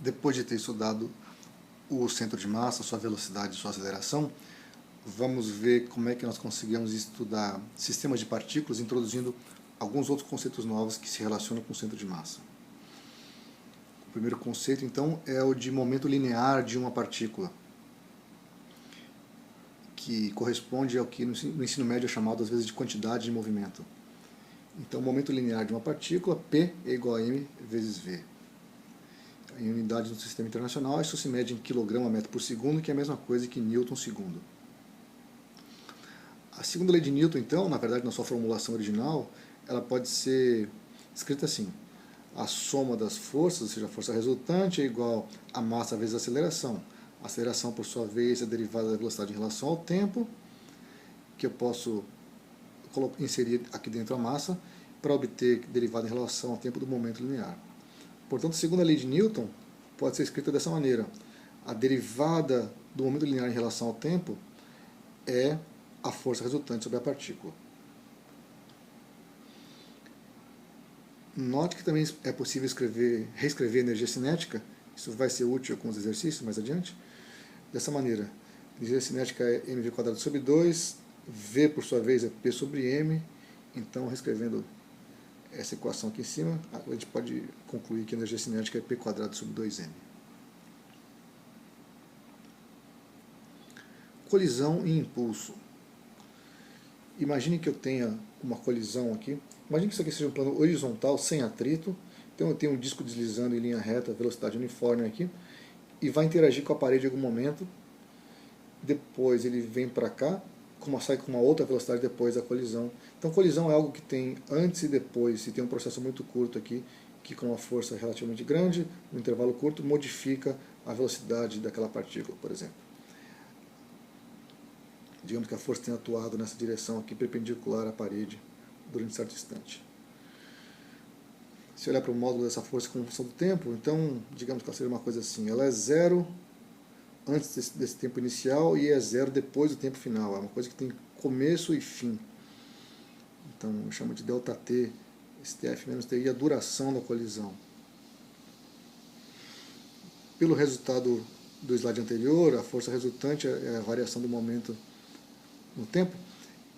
Depois de ter estudado o centro de massa, sua velocidade e sua aceleração, vamos ver como é que nós conseguimos estudar sistemas de partículas introduzindo alguns outros conceitos novos que se relacionam com o centro de massa. O primeiro conceito, então, é o de momento linear de uma partícula, que corresponde ao que no ensino médio é chamado às vezes de quantidade de movimento. Então, o momento linear de uma partícula, P é igual a m vezes v. Em unidade do sistema internacional, isso se mede em quilograma metro por segundo, que é a mesma coisa que Newton segundo. A segunda lei de Newton, então, na verdade, na sua formulação original, ela pode ser escrita assim: a soma das forças, ou seja, a força resultante, é igual a massa vezes a aceleração. A aceleração, por sua vez, é derivada da velocidade em relação ao tempo, que eu posso inserir aqui dentro a massa, para obter derivada em relação ao tempo do momento linear. Portanto, a segunda lei de Newton pode ser escrita dessa maneira: a derivada do momento linear em relação ao tempo é a força resultante sobre a partícula. Note que também é possível reescrever energia cinética. Isso vai ser útil com os exercícios mais adiante. Dessa maneira, energia cinética é mv² sobre 2, v por sua vez é p sobre m. Então, reescrevendo essa equação aqui em cima, a gente pode concluir que a energia cinética é p² sobre 2m. Colisão e impulso. Imagine que eu tenha uma colisão aqui. Imagine que isso aqui seja um plano horizontal, sem atrito. Então eu tenho um disco deslizando em linha reta, velocidade uniforme aqui, e vai interagir com a parede em algum momento. Depois ele vem para cá, sai com uma outra velocidade depois da colisão. Então colisão é algo que tem antes e depois, e tem um processo muito curto aqui, que com uma força relativamente grande, um intervalo curto, modifica a velocidade daquela partícula, por exemplo. Digamos que a força tenha atuado nessa direção aqui, perpendicular à parede, durante certo instante. Se olhar para o módulo dessa força como função do tempo, então, digamos que ela seja uma coisa assim: ela é zero antes desse tempo inicial e é zero depois do tempo final. É uma coisa que tem começo e fim. Então, eu chamo de ΔT, esse Tf menos Ti, a duração da colisão. Pelo resultado do slide anterior, a força resultante é a variação do momento no tempo.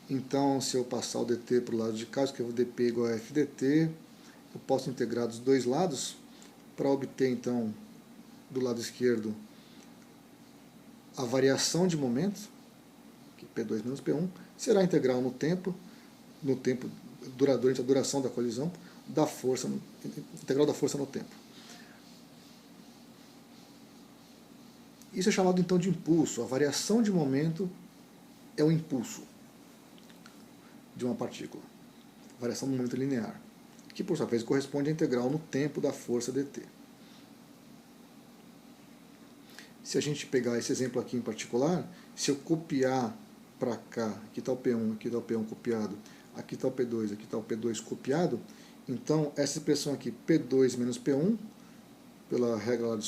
Então, se eu passar o dt para o lado de cá, eu escrevo dp igual a f dt, eu posso integrar dos dois lados para obter, então, do lado esquerdo, a variação de momento, que P2 menos P1, será integral no tempo durante a duração da colisão, da força, integral da força no tempo. Isso é chamado, então, de impulso. A variação de momento é o impulso de uma partícula, variação do momento linear, que por sua vez corresponde à integral no tempo da força dt. Se a gente pegar esse exemplo aqui em particular, se eu copiar para cá, aqui está o P1, aqui está o P1 copiado, aqui está o P2, aqui está o P2 copiado, então essa expressão aqui, P2 menos P1, pela regra de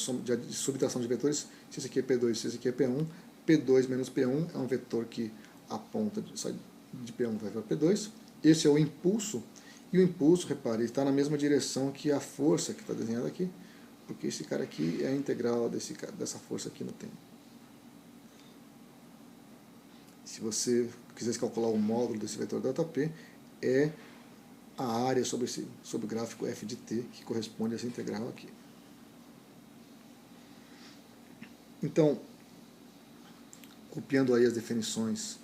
subtração de vetores, se esse aqui é P2, se esse aqui é P1, P2 menos P1 é um vetor que aponta, sai de P1 vai para P2. Esse é o impulso, e o impulso, repare, está na mesma direção que a força que está desenhada aqui, porque esse cara aqui é a integral dessa força aqui no tempo. Se você quisesse calcular o módulo desse vetor ΔP, é a área sobre o gráfico f de t, que corresponde a essa integral aqui. Então, copiando aí as definições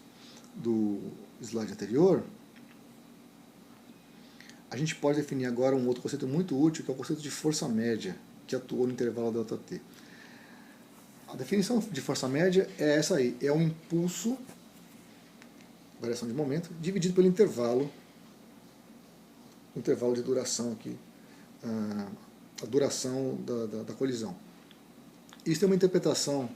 do slide anterior, a gente pode definir agora um outro conceito muito útil, que é o conceito de força média, que atuou no intervalo ΔT. A definição de força média é essa aí: é um impulso, variação de momento, dividido pelo intervalo de duração aqui, a duração da colisão. Isso tem uma interpretação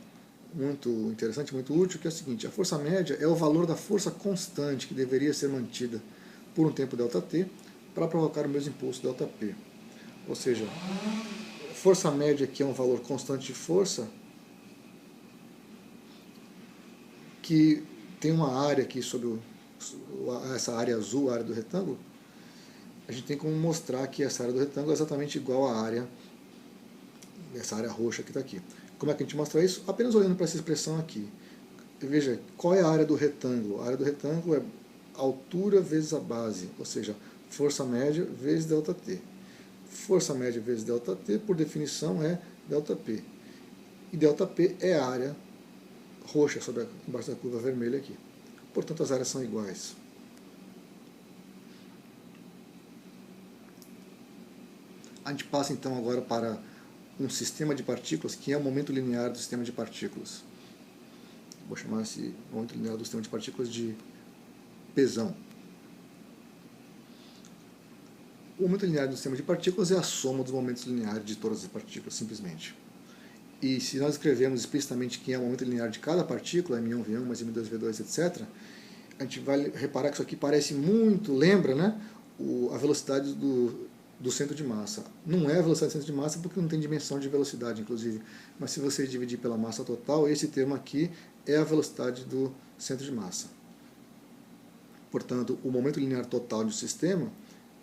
muito interessante, muito útil, que é o seguinte: a força média é o valor da força constante que deveria ser mantida por um tempo ΔT para provocar o mesmo impulso ΔP. Ou seja, força média aqui é um valor constante de força que tem uma área aqui sobre essa área azul, a área do retângulo. A gente tem como mostrar que essa área do retângulo é exatamente igual à área essa área roxa que está aqui. Como é que a gente mostra isso? Apenas olhando para essa expressão aqui. Veja, qual é a área do retângulo? A área do retângulo é altura vezes a base, ou seja, força média vezes ΔT. Força média vezes ΔT, por definição, é ΔP. E ΔP é a área roxa embaixo da curva vermelha aqui. Portanto, as áreas são iguais. A gente passa então agora para um sistema de partículas, que é o momento linear do sistema de partículas. Vou chamar esse momento linear do sistema de partículas de Pzão. O momento linear do sistema de partículas é a soma dos momentos lineares de todas as partículas, simplesmente. E se nós escrevemos explicitamente que é o momento linear de cada partícula, M1, V1, mais M2, V2, etc., a gente vai reparar que isso aqui parece muito, lembra, né, a velocidade do centro de massa. Não é a velocidade do centro de massa porque não tem dimensão de velocidade, inclusive. Mas se você dividir pela massa total, esse termo aqui é a velocidade do centro de massa. Portanto, o momento linear total do sistema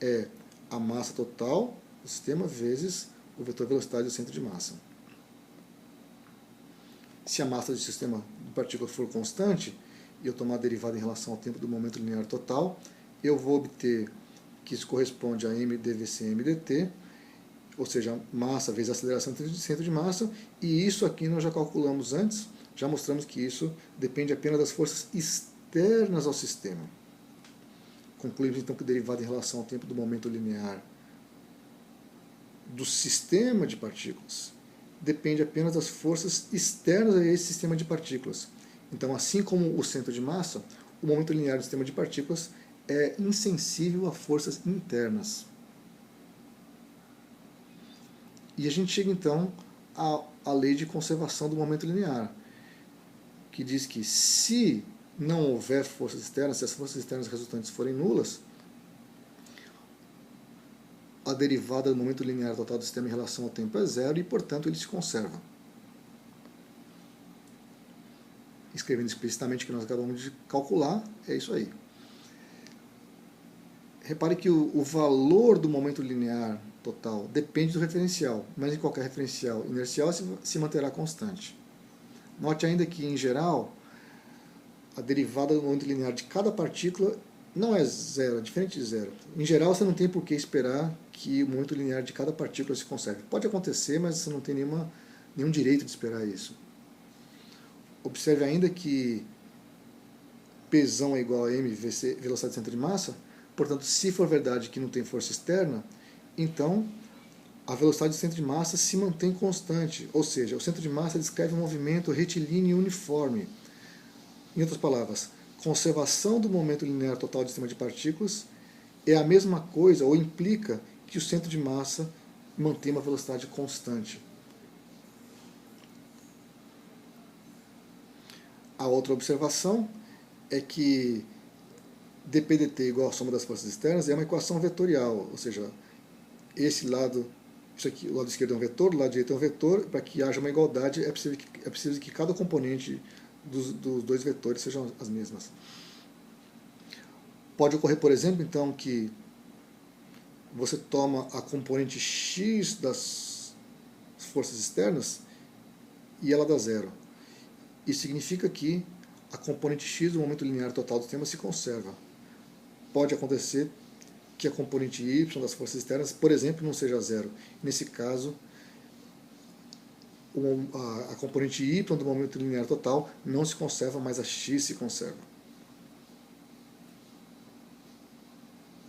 é a massa total do sistema vezes o vetor velocidade do centro de massa. Se a massa do sistema de partículas for constante, e eu tomar a derivada em relação ao tempo do momento linear total, eu vou obter que isso corresponde a mdvc/mdt, ou seja, massa vezes a aceleração do centro de massa, e isso aqui nós já calculamos antes, já mostramos que isso depende apenas das forças externas ao sistema. Concluímos então que a derivada em relação ao tempo do momento linear do sistema de partículas depende apenas das forças externas a esse sistema de partículas. Então, assim como o centro de massa, o momento linear do sistema de partículas é insensível a forças internas. E a gente chega então à lei de conservação do momento linear, que diz que se não houver forças externas, se as forças externas resultantes forem nulas, a derivada do momento linear total do sistema em relação ao tempo é zero e, portanto, ele se conserva. Escrevendo explicitamente o que nós acabamos de calcular, é isso aí. Repare que o valor do momento linear total depende do referencial, mas em qualquer referencial inercial se manterá constante. Note ainda que, em geral, a derivada do momento linear de cada partícula não é zero, é diferente de zero. Em geral, você não tem por que esperar que o momento linear de cada partícula se conserve. Pode acontecer, mas você não tem nenhum direito de esperar isso. Observe ainda que Pzão é igual a m, velocidade de centro de massa. Portanto, se for verdade que não tem força externa, então a velocidade do centro de massa se mantém constante. Ou seja, o centro de massa descreve um movimento retilíneo uniforme. Em outras palavras, conservação do momento linear total do sistema de partículas é a mesma coisa, ou implica que o centro de massa mantém uma velocidade constante. A outra observação é que dPdt igual à soma das forças externas é uma equação vetorial, ou seja, esse lado, isso aqui, o lado esquerdo é um vetor, o lado direito é um vetor. Para que haja uma igualdade é preciso que cada componente dos dois vetores sejam as mesmas. Pode ocorrer, por exemplo, então, que você toma a componente x das forças externas e ela dá zero. Isso significa que a componente x do momento linear total do sistema se conserva. Pode acontecer que a componente y das forças externas, por exemplo, não seja zero. Nesse caso, a componente y do momento linear total não se conserva, mas a x se conserva.